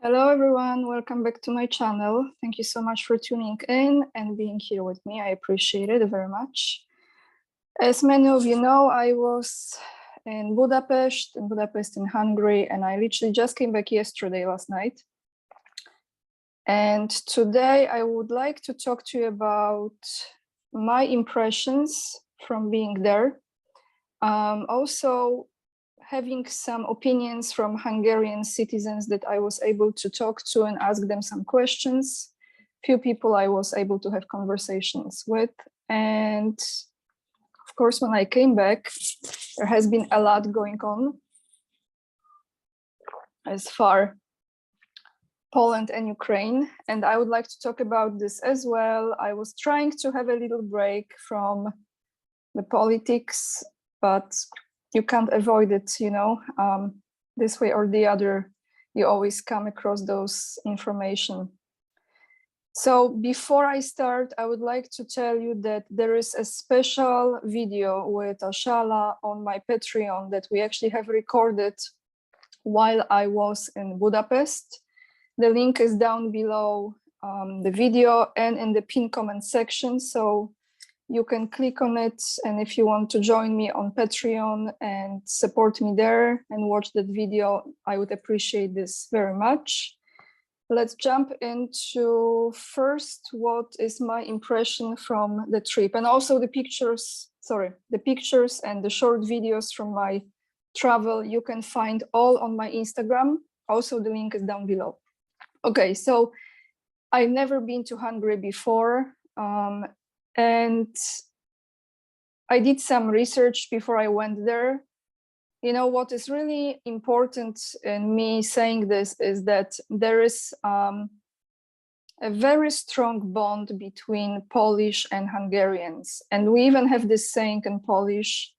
Hello everyone, welcome back to my channel. Thank you so much for tuning in and being here with me. I appreciate it very much. As many of you know, I was in Budapest in Hungary, and I literally just came back last night. And today I would like to talk to you about my impressions from being there. Also, having some opinions from Hungarian citizens that I was able to talk to and ask them some questions. Few people I was able to have conversations with. And of course, when I came back, there has been a lot going on as far Poland and Ukraine. And I would like to talk about this as well. I was trying to have a little break from the politics, but you can't avoid it, this way or the other, you always come across those information. So before I start, I would like to tell you that there is a special video with Ashala on my Patreon that we actually have recorded while I was in Budapest. The link is down below the video and in the pinned comment section. So you can click on it, and if you want to join me on Patreon and support me there and watch that video, I would appreciate this very much. Let's jump into first what is my impression from the trip, and also the pictures and the short videos from my travel. You can find all on my Instagram. Also, the link is down below. Okay, so I've never been to Hungary before. And I did some research before I went there. You know, what is really important in me saying this is that there is a very strong bond between Polish and Hungarians. And we even have this saying in Polish,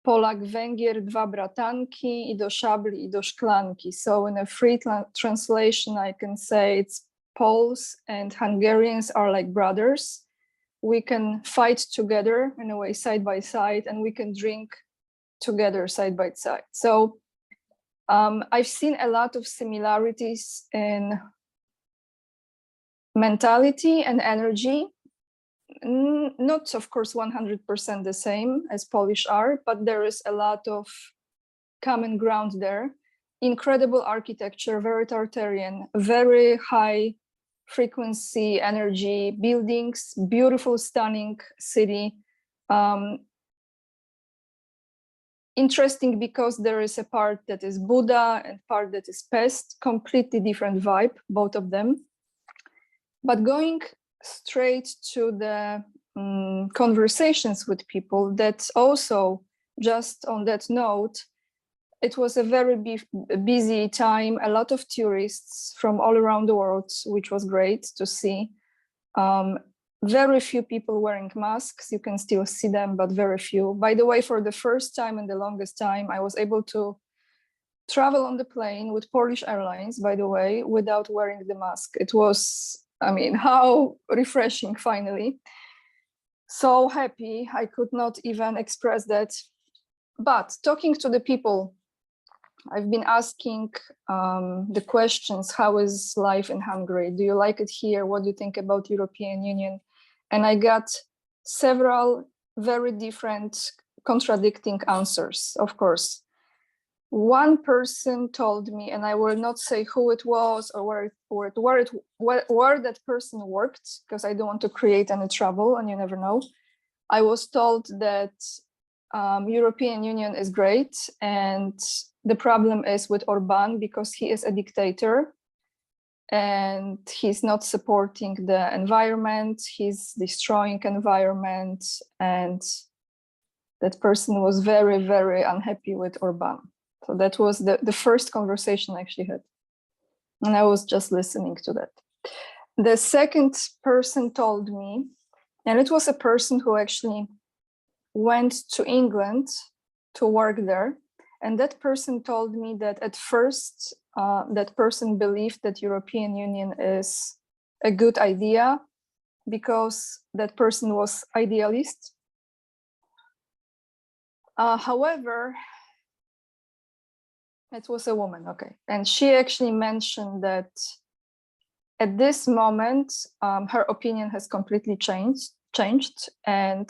Polak, Węgier, dwa bratanki, I do szabli, I do szklanki. So in a free translation, I can say it's Poles and Hungarians are like brothers. We can fight together in a way, side by side, and we can drink together side by side. So I've seen a lot of similarities in mentality and energy. Not, of course, 100% the same as Polish are, but there is a lot of common ground there. Incredible architecture, very Tartarian, very high frequency energy, buildings, beautiful, stunning city. Interesting because there is a part that is Buda and part that is Pest, completely different vibe, both of them. But going straight to the conversations with people, that's also just on that note, it was a very busy time, a lot of tourists from all around the world, which was great to see. Very few people wearing masks. You can still see them, but very few. By the way, for the first time and the longest time, I was able to travel on the plane with Polish Airlines, by the way, without wearing the mask. It was, I mean, how refreshing, finally. So happy, I could not even express that. But talking to the people, I've been asking the questions, how is life in Hungary? Do you like it here? What do you think about European Union? And I got several very different contradicting answers, of course. One person told me, and I will not say who it was or where that person worked, because I don't want to create any trouble, and you never know. I was told that European Union is great, and the problem is with Orbán because he is a dictator and he's not supporting the environment, he's destroying environment, and that person was very, very unhappy with Orbán. So that was the first conversation I actually had. And I was just listening to that. The second person told me, and it was a person who actually went to England to work there. And that person told me that at first, that person believed that European Union is a good idea because that person was idealist. However, It was a woman, okay. And she actually mentioned that at this moment, her opinion has completely changed. And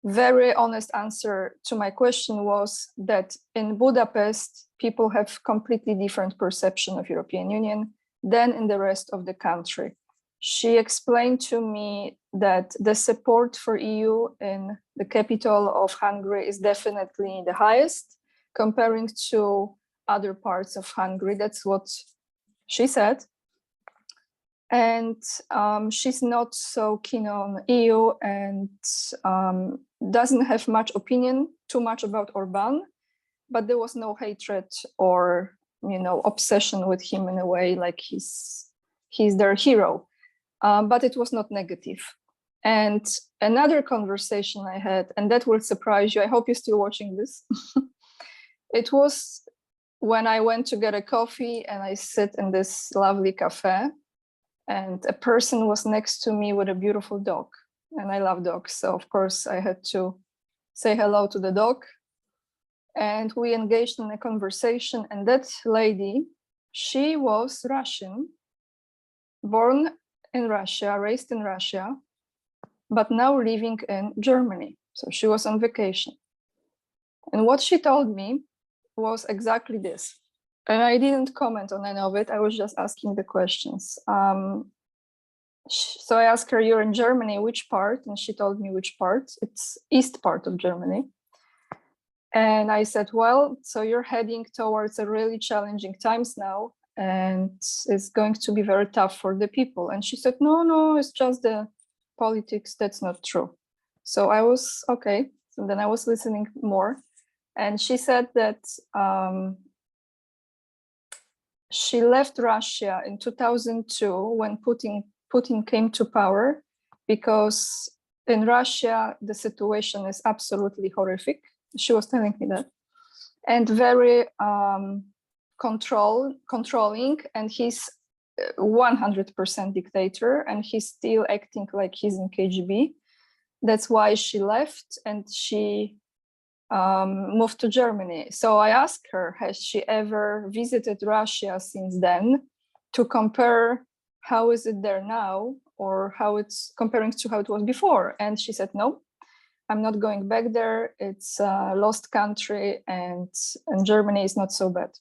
very honest answer to my question was that in Budapest, people have completely different perception of European Union than in the rest of the country. She explained to me that the support for EU in the capital of Hungary is definitely the highest, comparing to other parts of Hungary. That's what she said. And she's not so keen on EU and doesn't have much opinion, too much about Orban, but there was no hatred or, you know, obsession with him in a way like he's their hero, but it was not negative. And another conversation I had, and that will surprise you, I hope you're still watching this. It was when I went to get a coffee and I sit in this lovely cafe, and a person was next to me with a beautiful dog. And I love dogs, so of course I had to say hello to the dog. And we engaged in a conversation, and that lady, she was Russian, born in Russia, raised in Russia, but now living in Germany. So she was on vacation. And what she told me was exactly this. And I didn't comment on any of it. I was just asking the questions. So I asked her, you're in Germany, which part? And she told me which part. It's east part of Germany. And I said, well, so you're heading towards a really challenging times now, and it's going to be very tough for the people. And she said, no, it's just the politics. That's not true. So I was, okay. So then I was listening more. And she said that she left Russia in 2002 when Putin came to power, because in Russia, the situation is absolutely horrific. She was telling me that. And very controlling, and he's 100% dictator, and he's still acting like he's in KGB. That's why she left, and she moved to Germany. So I asked her, has she ever visited Russia since then, to compare how is it there now, or how it's comparing to how it was before? And she said, no, I'm not going back there. It's a lost country, and Germany is not so bad.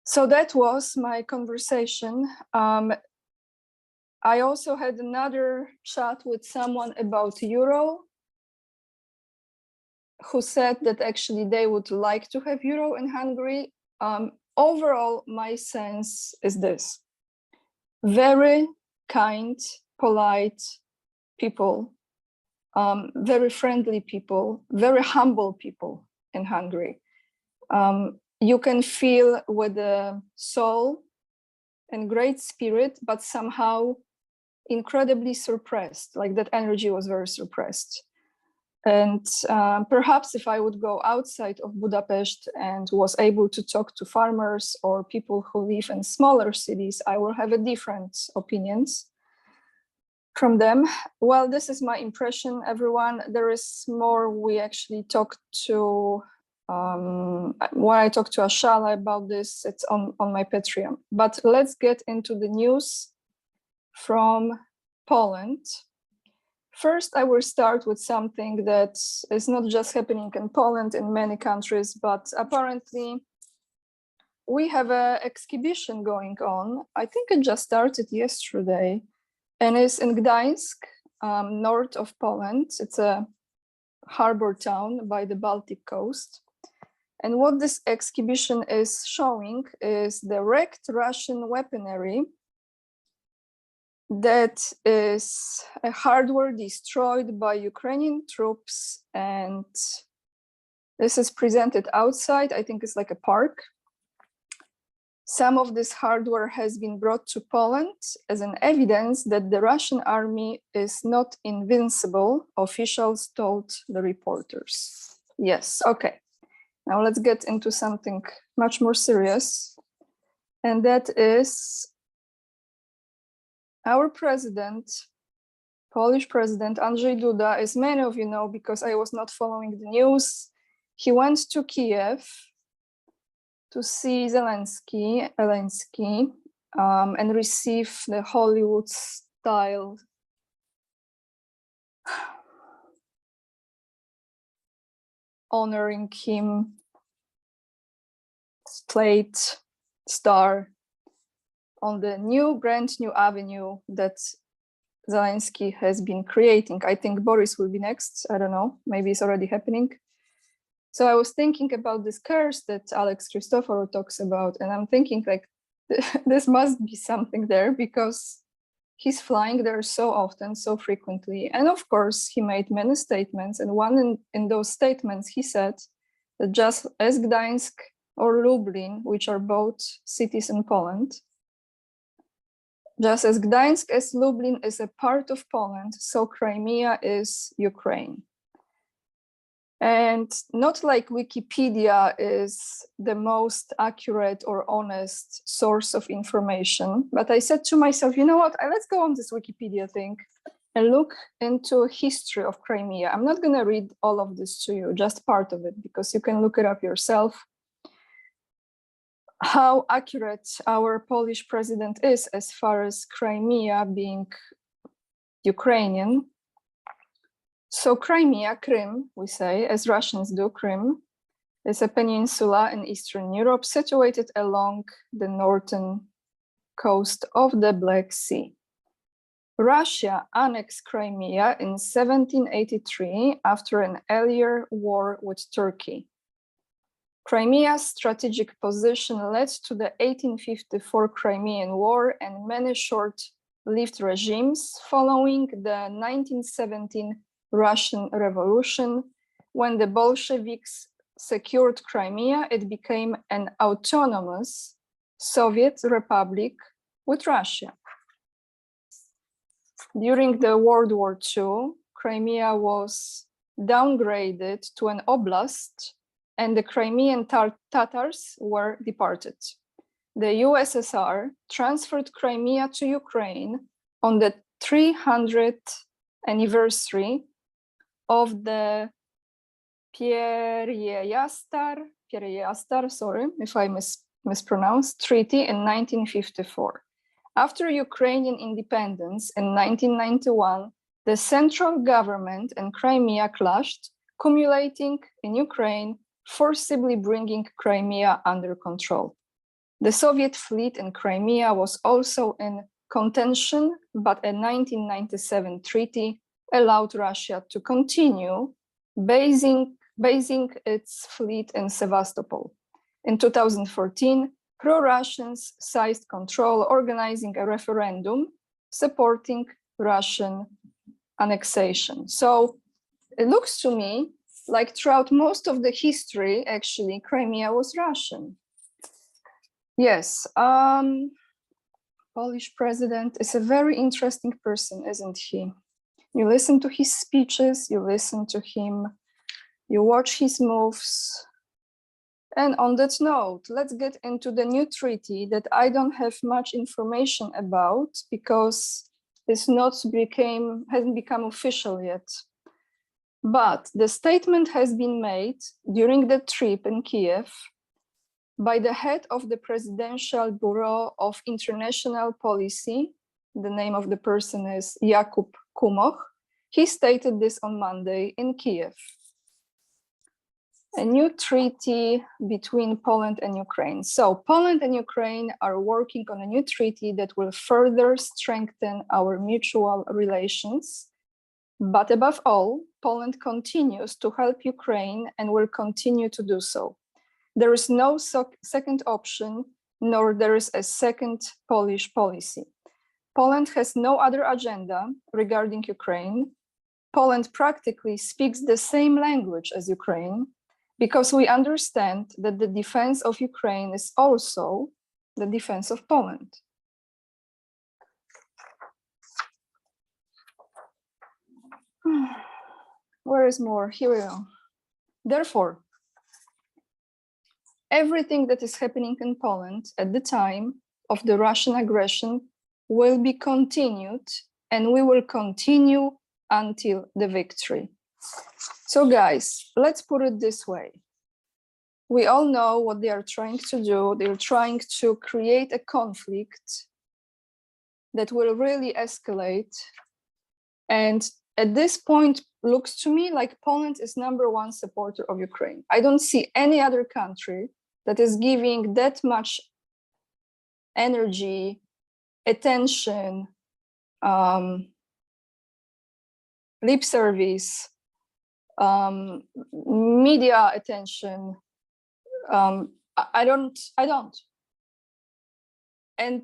So that was my conversation. I also had another chat with someone about Euro, who said that actually they would like to have Euro in Hungary. Overall, my sense is this: very kind, polite people, very friendly people, very humble people in Hungary. You can feel with the soul and great spirit, but somehow incredibly suppressed, like that energy was very suppressed. And perhaps if I would go outside of Budapest and was able to talk to farmers or people who live in smaller cities, I will have a different opinions from them. Well, this is my impression, everyone. There is more. We actually talked to, when I talked to Ashala about this, it's on my Patreon. But let's get into the news from Poland. First, I will start with something that is not just happening in Poland, in many countries, but apparently we have an exhibition going on. I think it just started yesterday, and it's in Gdańsk, north of Poland. It's a harbor town by the Baltic coast. And what this exhibition is showing is the wrecked Russian weaponry that is a hardware destroyed by Ukrainian troops, and this is presented outside. I think it's like a park. Some of this hardware has been brought to Poland as an evidence that the Russian army is not invincible, officials told the reporters. Yes, okay. Now let's get into something much more serious, and that is our president, Polish president, Andrzej Duda, as many of you know, because I was not following the news, he went to Kiev to see Zelensky and receive the Hollywood style honoring him plate star on the brand new avenue that Zelensky has been creating. I think Boris will be next. I don't know, maybe it's already happening. So I was thinking about this curse that Alex Christoforou talks about, and I'm thinking like, this must be something there because he's flying there so often, so frequently. And of course, he made many statements. And one in those statements, he said that just as Gdańsk or Lublin, which are both cities in Poland, just as Gdańsk as Lublin is a part of Poland, so Crimea is Ukraine. And not like Wikipedia is the most accurate or honest source of information, but I said to myself, you know what, let's go on this Wikipedia thing and look into history of Crimea. I'm not gonna read all of this to you, just part of it, because you can look it up yourself. How accurate our Polish president is as far as Crimea being Ukrainian. So Crimea, Krim, we say, as Russians do, Krim, is a peninsula in Eastern Europe situated along the northern coast of the Black Sea. Russia annexed Crimea in 1783 after an earlier war with Turkey. Crimea's strategic position led to the 1854 Crimean War and many short-lived regimes following the 1917 Russian Revolution. When the Bolsheviks secured Crimea, it became an autonomous Soviet republic with Russia. During the World War II, Crimea was downgraded to an oblast and the Crimean Tatars were deported. The USSR transferred Crimea to Ukraine on the 300th anniversary of the Pereyastar, sorry if I mispronounced, treaty in 1954. After Ukrainian independence in 1991, the central government and Crimea clashed, culminating in Ukraine forcibly bringing Crimea under control. The Soviet fleet in Crimea was also in contention, but a 1997 treaty allowed Russia to continue basing its fleet in Sevastopol. In 2014, pro-Russians seized control, organizing a referendum supporting Russian annexation. So it looks to me like throughout most of the history, actually, Crimea was Russian. Yes, Polish president is a very interesting person, isn't he? You listen to his speeches, you listen to him, you watch his moves. And on that note, let's get into the new treaty that I don't have much information about because it's hasn't become official yet. But the statement has been made during the trip in Kiev by the head of the Presidential Bureau of International Policy. The name of the person is Jakub Kumoch. He stated this on Monday in Kiev. A new treaty between Poland and Ukraine. So Poland and Ukraine are working on a new treaty that will further strengthen our mutual relations. But above all, Poland continues to help Ukraine and will continue to do so. There is no second option, nor there is a second Polish policy. Poland has no other agenda regarding Ukraine. Poland practically speaks the same language as Ukraine because we understand that the defense of Ukraine is also the defense of Poland. Where is more? Here we go. Therefore, everything that is happening in Poland at the time of the Russian aggression will be continued, and we will continue until the victory. So guys, let's put it this way. we all know what they are trying to do. They're trying to create a conflict that will really escalate. And at this point, looks to me like Poland is #1 supporter of Ukraine. I don't see any other country that is giving that much energy, attention, lip service, media attention. I don't. And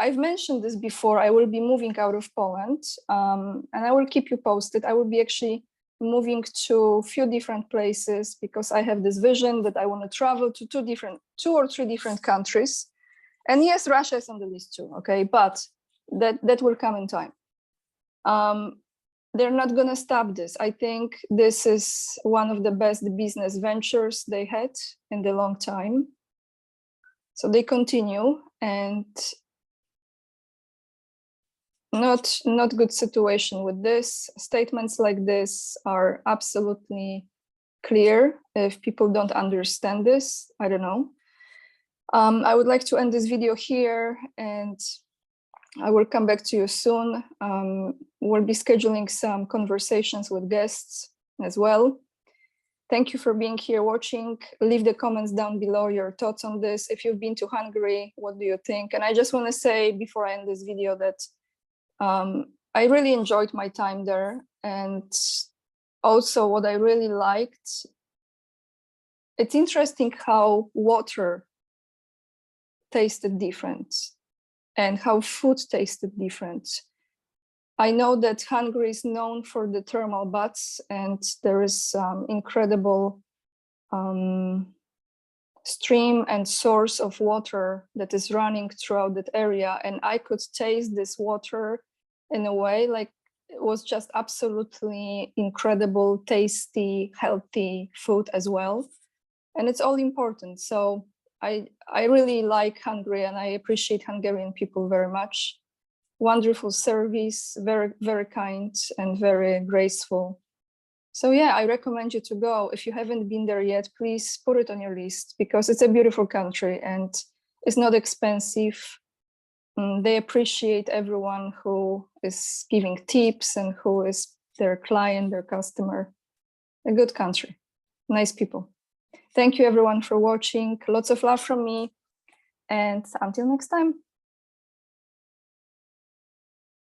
I've mentioned this before. I will be moving out of Poland, and I will keep you posted. I will be actually moving to a few different places because I have this vision that I want to travel to two or three different countries. And yes, Russia is on the list too, okay? But that will come in time. They're not gonna stop this. I think this is one of the best business ventures they had in the long time. So they continue, and not good situation with this. Statements like this are absolutely clear. If people don't understand this, I don't know. I would like to end this video here, and I will come back to you soon. We'll be scheduling some conversations with guests as well. Thank you for being here watching. Leave the comments down below, your thoughts on this. If you've been to Hungary, what do you think? And I just want to say before I end this video that I really enjoyed my time there. And also what I really liked, it's interesting how water tasted different and how food tasted different. I know that Hungary is known for the thermal baths, and there is incredible stream and source of water that is running throughout that area. And I could taste this water in a way like it was just absolutely incredible, tasty, healthy food as well. And it's all important. So I really like Hungary, and I appreciate Hungarian people very much. Wonderful service, very, very kind and very graceful. So yeah, I recommend you to go. If you haven't been there yet, please put it on your list because it's a beautiful country and it's not expensive. They appreciate everyone who is giving tips and who is their client, their customer. A good country, nice people. Thank you everyone for watching. Lots of love from me, and until next time.